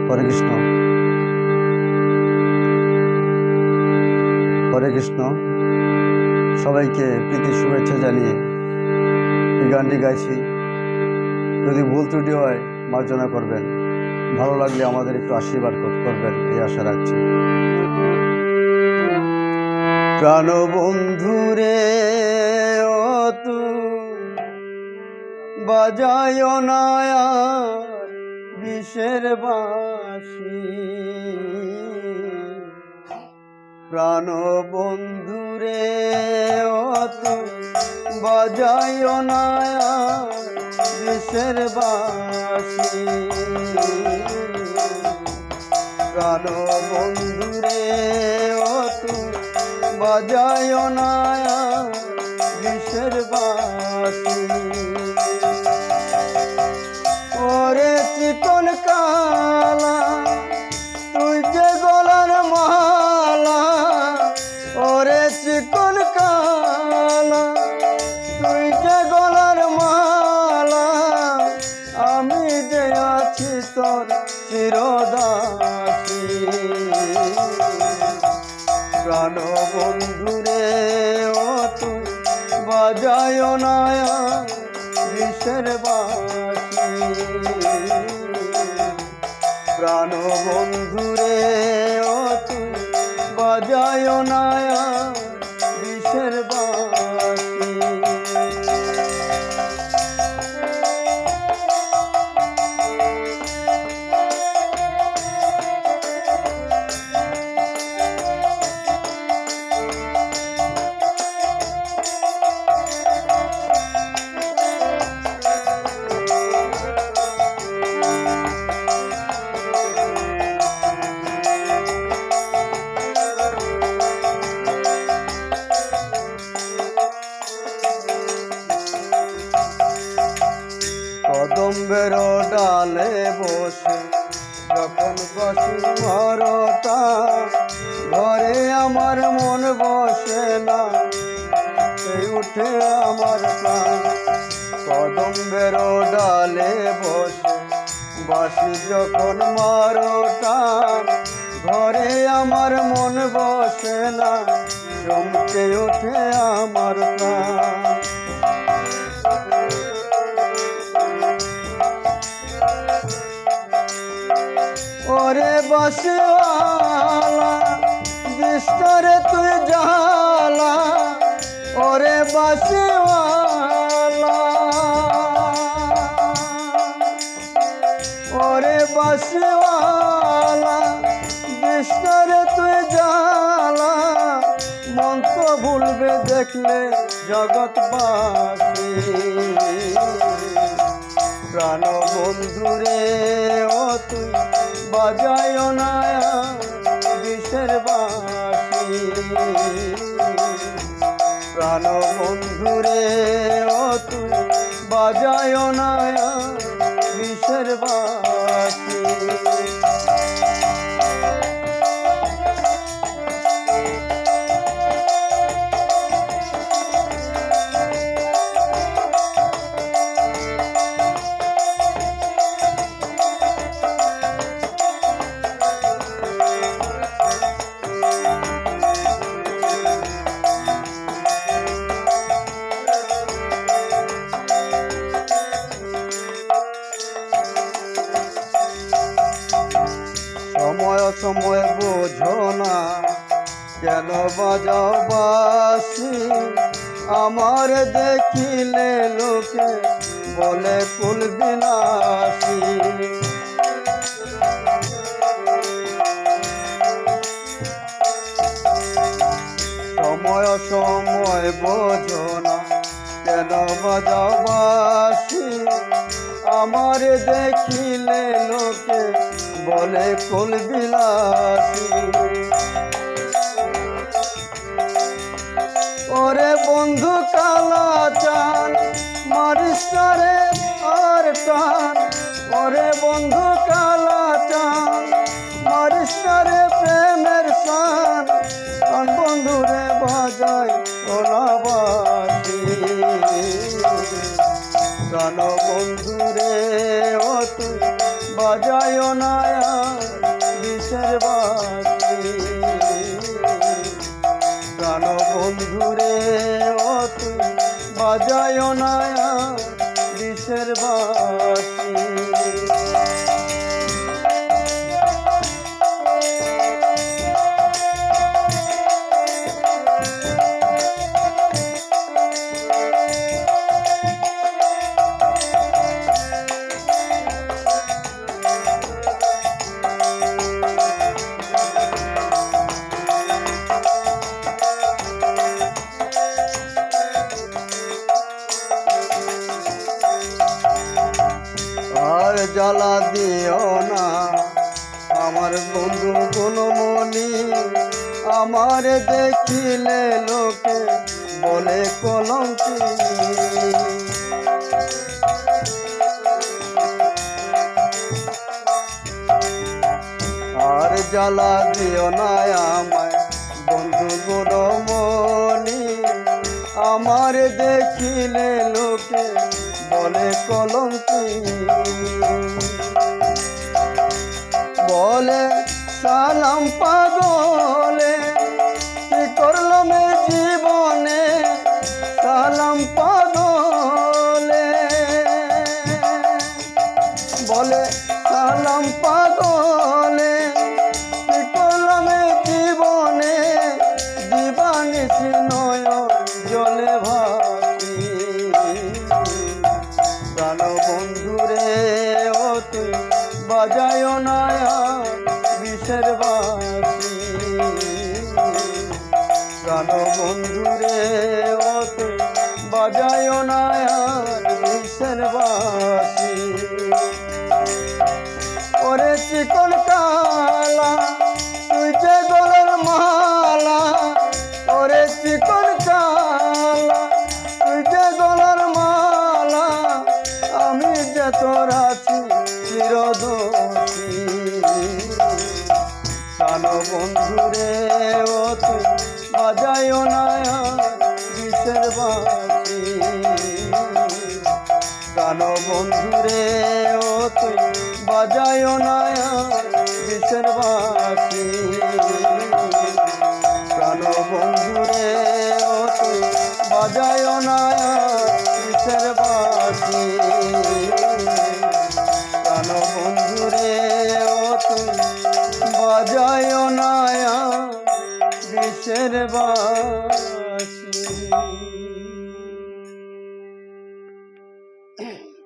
হরে কৃষ্ণ, হরে কৃষ্ণ। সবাইকে প্রীতি শুভেচ্ছা জানিয়ে এই গানটি গাইছি। যদি ভুল ত্রুটি হয় মার্জনা করবেন, ভালো লাগলে আমাদের একটু আশীর্বাদ করবেন এই আশা রাখছি। প্রাণবন্ধুরে ও তুই বাজায় না আর বিষের বাঁশি, প্রাণবন্ধুরে ও তুই বাজায় না আর বিষের বাঁশি, প্রাণবন্ধুরে ও তুই বাজায় না আর বিষের বাঁশি। ওরে চিকন কালা তুই যে গলার মালা, ওরে চিকন কালা তুই যে গলার মালা, আমি যে আছি তোর চিরদাসী, প্রাণবন্ধুরে ও তুই বাজায় না বিষের বাঁশি, প্রাণবন্ধুরে ও তুই বাজায় না বিষের বাঁশি। কদম্বের ডালে বসে যখন বসি মরটা, ঘরে আমার মন বসে না, সেই উঠে আমার প্রাণ। কদম্বের ডালে বসে বাসি যখন মরটা, ঘরে আমার মন বসে না, চমকে ওঠে আমার প্রাণ। ওরে বাঁশিওয়ালা বিস্তরে তুই জ্বালা, ওরে বাঁশিওয়ালা, ওরে বাঁশিওয়ালা বিস্তরে তুই জ্বালা, মন তো ভুলবে দেখলে জগৎবাসী, প্রাণবন্ধুরে ও তুই বাজায় না বিষের বাঁশি, প্রাণবন্ধুরে ও তুই বাজায় না বিষের বাঁশি। সময় সময় বোঝো না কেন বাজাও বাঁশি, আমার দেখিলে লোকে বলে কুল বিলাসী, সময় সময় বোঝো না কেন বাজাও বাঁশি, আমার দেখিলে লোকে বলে কুল বিলাসী। ওরে বন্ধু কালা চান মারিস রে আর টান, ওরে বন্ধু কালা চান মারিস রে প্রেমের সান, কান বন্ধুরে বাজায় ওলা বাঁশি, প্রাণবন্ধুরে ও তুই বাজায় না বিষের বাঁশি। প্রাণ বন্ধুরে ও তুই বাজায় না বিষের বাঁশি। আর জ্বালা দিও না আমার বন্ধু গুণমণি, আমার দেখিলে লোকে বলে কলঙ্কি। আর জ্বালা দিও না আমায় বন্ধু গুণমণি, আমার দেখিলে লোকে বলে কলঙ্কি। বলে সালাম পাগলে কি করলো মে জীবনে, সালাম পাগলে বলে সালাম পাগলে কি করলো মে জীবনে, দিবানিশি নয়ন জলে ভাসি। প্রাণ বন্ধুরে ও তুই বাজায় না বিষের বাঁশি। প্রাণ বন্ধুরে ও তুই বাজায় না বিষের বাঁশি। ওরে চিকন কালা তুই যে গলার মালা, ওরে চিকন কালা তুই যে গলার মালা, আমি যে তোর আছি চিরদোষী। প্রাণ বন্ধুরে ও তুই বাজায় না বিষের বাঁশি। প্রাণ বন্ধুরে ও তুই বাজায় না বিষের বাঁশি।